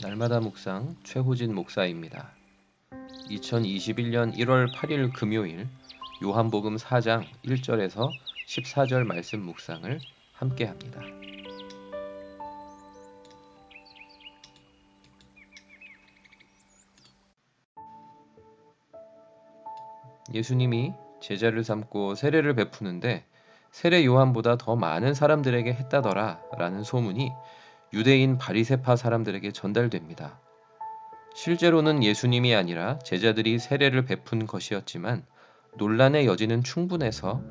날마다 묵상 최호진 목사입니다. 2021년 1월 8일 금요일 요한복음 4장 1절에서 14절 말씀 묵상을 함께 합니다. 예수님이 제자를 삼고 세례를 베푸는데 세례 요한보다 더 많은 사람들에게 했다더라 라는 소문이 유대인 바리새파 사람들에게 전달됩니다. 실제로는 예수님이 아니라 제자들이 세례를 베푼 것이었지만 논란의 여지는 충분해서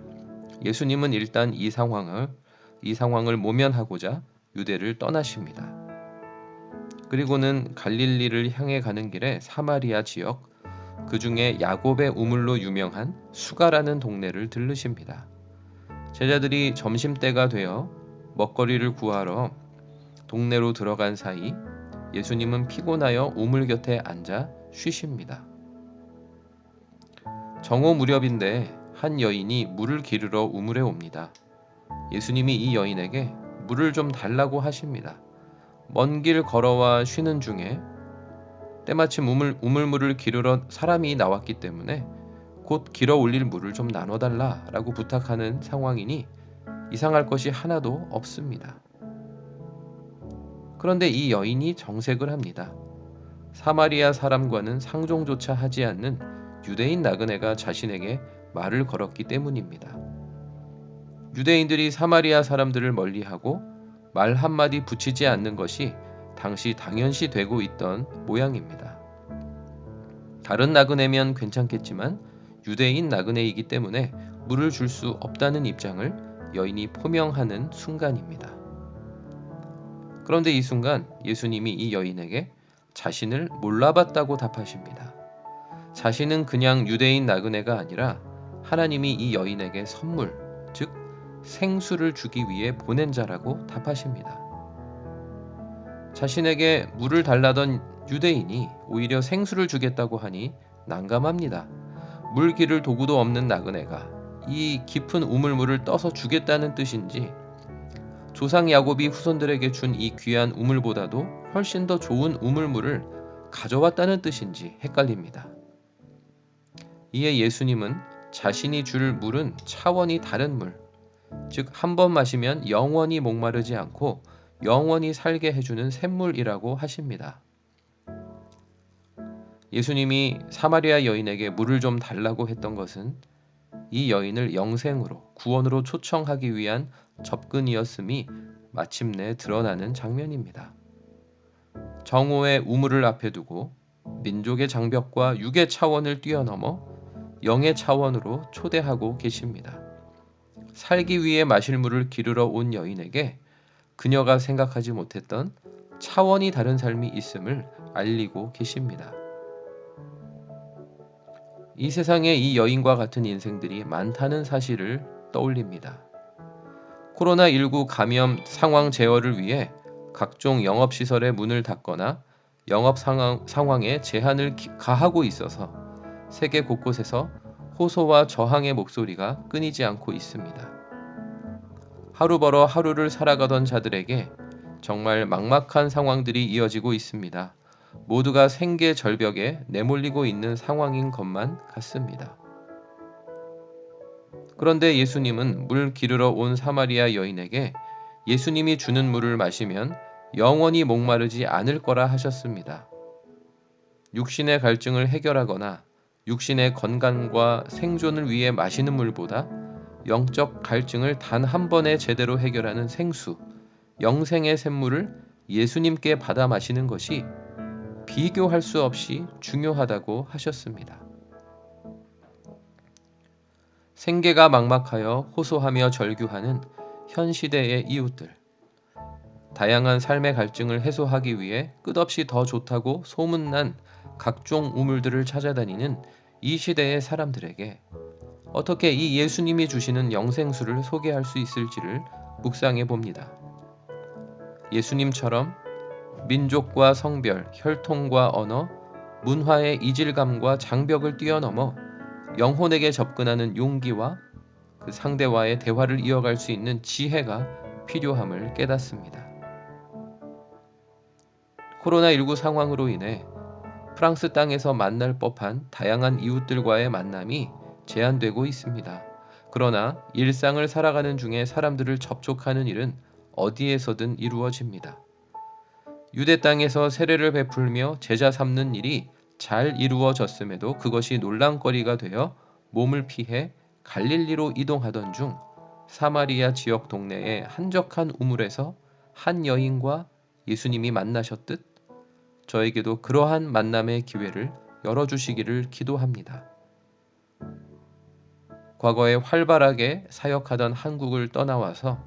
예수님은 일단 이 상황을 모면하고자 유대를 떠나십니다. 그리고는 갈릴리를 향해 가는 길에 사마리아 지역, 그 중에 야곱의 우물로 유명한 수가라는 동네를 들르십니다. 제자들이 점심때가 되어 먹거리를 구하러 동네로 들어간 사이 예수님은 피곤하여 우물 곁에 앉아 쉬십니다. 정오 무렵인데 한 여인이 물을 기르러 우물에 옵니다. 예수님이 이 여인에게 물을 좀 달라고 하십니다. 먼 길 걸어와 쉬는 중에 때마침 우물물을 기르러 사람이 나왔기 때문에 곧 길어 올릴 물을 좀 나눠달라 라고 부탁하는 상황이니 이상할 것이 하나도 없습니다. 그런데 이 여인이 정색을 합니다. 사마리아 사람과는 상종조차 하지 않는 유대인 나그네가 자신에게 말을 걸었기 때문입니다. 유대인들이 사마리아 사람들을 멀리하고 말 한마디 붙이지 않는 것이 당시 당연시 되고 있던 모양입니다. 다른 나그네면 괜찮겠지만 유대인 나그네이기 때문에 물을 줄 수 없다는 입장을 여인이 표명하는 순간입니다. 그런데 이 순간 예수님이 이 여인에게 자신을 몰라봤다고 답하십니다. 자신은 그냥 유대인 나그네가 아니라 하나님이 이 여인에게 선물, 즉 생수를 주기 위해 보낸 자라고 답하십니다. 자신에게 물을 달라던 유대인이 오히려 생수를 주겠다고 하니 난감합니다. 물 기를 도구도 없는 나그네가 이 깊은 우물물을 떠서 주겠다는 뜻인지 조상 야곱이 후손들에게 준 이 귀한 우물보다도 훨씬 더 좋은 우물물을 가져왔다는 뜻인지 헷갈립니다. 이에 예수님은 자신이 줄 물은 차원이 다른 물, 즉 한 번 마시면 영원히 목마르지 않고 영원히 살게 해주는 샘물이라고 하십니다. 예수님이 사마리아 여인에게 물을 좀 달라고 했던 것은 이 여인을 영생으로, 구원으로 초청하기 위한 접근이었음이 마침내 드러나는 장면입니다. 정오의 우물을 앞에 두고 민족의 장벽과 육의 차원을 뛰어넘어 영의 차원으로 초대하고 계십니다. 살기 위해 마실 물을 기르러 온 여인에게 그녀가 생각하지 못했던 차원이 다른 삶이 있음을 알리고 계십니다. 이 세상에 이 여인과 같은 인생들이 많다는 사실을 떠올립니다. 코로나19 감염 상황 제어를 위해 각종 영업시설의 문을 닫거나 영업 상황에 제한을 가하고 있어서 세계 곳곳에서 호소와 저항의 목소리가 끊이지 않고 있습니다. 하루 벌어 하루를 살아가던 자들에게 정말 막막한 상황들이 이어지고 있습니다. 모두가 생계 절벽에 내몰리고 있는 상황인 것만 같습니다. 그런데 예수님은 물 기르러 온 사마리아 여인에게 예수님이 주는 물을 마시면 영원히 목마르지 않을 거라 하셨습니다. 육신의 갈증을 해결하거나 육신의 건강과 생존을 위해 마시는 물보다 영적 갈증을 단 한 번에 제대로 해결하는 생수, 영생의 샘물을 예수님께 받아 마시는 것이 비교할 수 없이 중요하다고 하셨습니다. 생계가 막막하여 호소하며 절규하는 현 시대의 이웃들, 다양한 삶의 갈증을 해소하기 위해 끝없이 더 좋다고 소문난 각종 우물들을 찾아다니는 이 시대의 사람들에게 어떻게 이 예수님이 주시는 영생수를 소개할 수 있을지를 묵상해 봅니다. 예수님처럼 민족과 성별, 혈통과 언어, 문화의 이질감과 장벽을 뛰어넘어 영혼에게 접근하는 용기와 그 상대와의 대화를 이어갈 수 있는 지혜가 필요함을 깨닫습니다. 코로나19 상황으로 인해 프랑스 땅에서 만날 법한 다양한 이웃들과의 만남이 제한되고 있습니다. 그러나 일상을 살아가는 중에 사람들을 접촉하는 일은 어디에서든 이루어집니다. 유대 땅에서 세례를 베풀며 제자 삼는 일이 잘 이루어졌음에도 그것이 논란거리가 되어 몸을 피해 갈릴리로 이동하던 중 사마리아 지역 동네의 한적한 우물에서 한 여인과 예수님이 만나셨듯 저에게도 그러한 만남의 기회를 열어주시기를 기도합니다. 과거에 활발하게 사역하던 한국을 떠나와서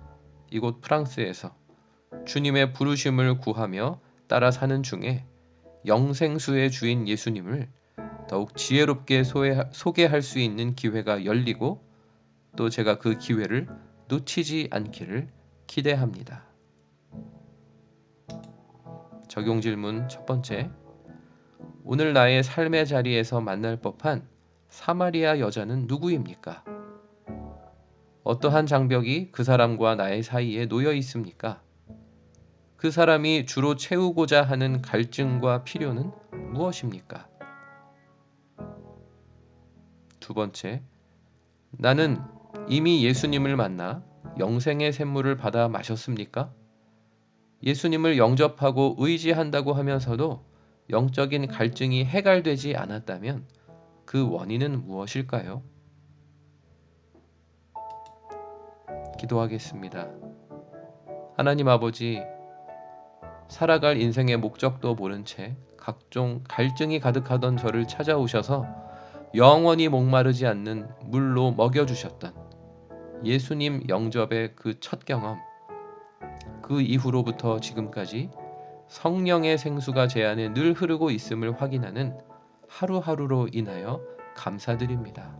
이곳 프랑스에서 주님의 부르심을 구하며 따라 사는 중에 영생수의 주인 예수님을 더욱 지혜롭게 소개할 수 있는 기회가 열리고 또 제가 그 기회를 놓치지 않기를 기대합니다. 적용 질문 첫 번째. 오늘 나의 삶의 자리에서 만날 법한 사마리아 여자는 누구입니까? 어떠한 장벽이 그 사람과 나의 사이에 놓여 있습니까? 그 사람이 주로 채우고자 하는 갈증과 필요는 무엇입니까? 두 번째, 나는 이미 예수님을 만나 영생의 샘물을 받아 마셨습니까? 예수님을 영접하고 의지한다고 하면서도 영적인 갈증이 해결되지 않았다면 그 원인은 무엇일까요? 기도하겠습니다. 하나님 아버지, 살아갈 인생의 목적도 모른 채 각종 갈증이 가득하던 저를 찾아오셔서 영원히 목마르지 않는 물로 먹여주셨던 예수님 영접의 그 첫 경험, 그 이후로부터 지금까지 성령의 생수가 제 안에 늘 흐르고 있음을 확인하는 하루하루로 인하여 감사드립니다.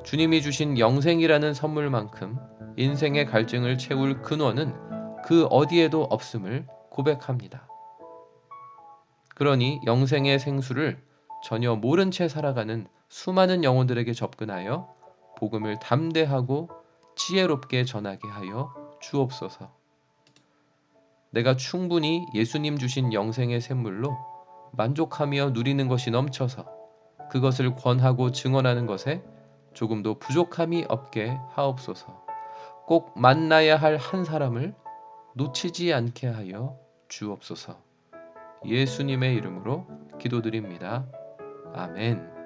주님이 주신 영생이라는 선물만큼 인생의 갈증을 채울 근원은 그 어디에도 없음을 고백합니다. 그러니 영생의 생수를 전혀 모른 채 살아가는 수많은 영혼들에게 접근하여 복음을 담대하고 지혜롭게 전하게 하여 주옵소서. 내가 충분히 예수님 주신 영생의 샘물로 만족하며 누리는 것이 넘쳐서 그것을 권하고 증언하는 것에 조금도 부족함이 없게 하옵소서. 꼭 만나야 할 한 사람을 놓치지 않게 하여 주옵소서. 예수님의 이름으로 기도드립니다. 아멘.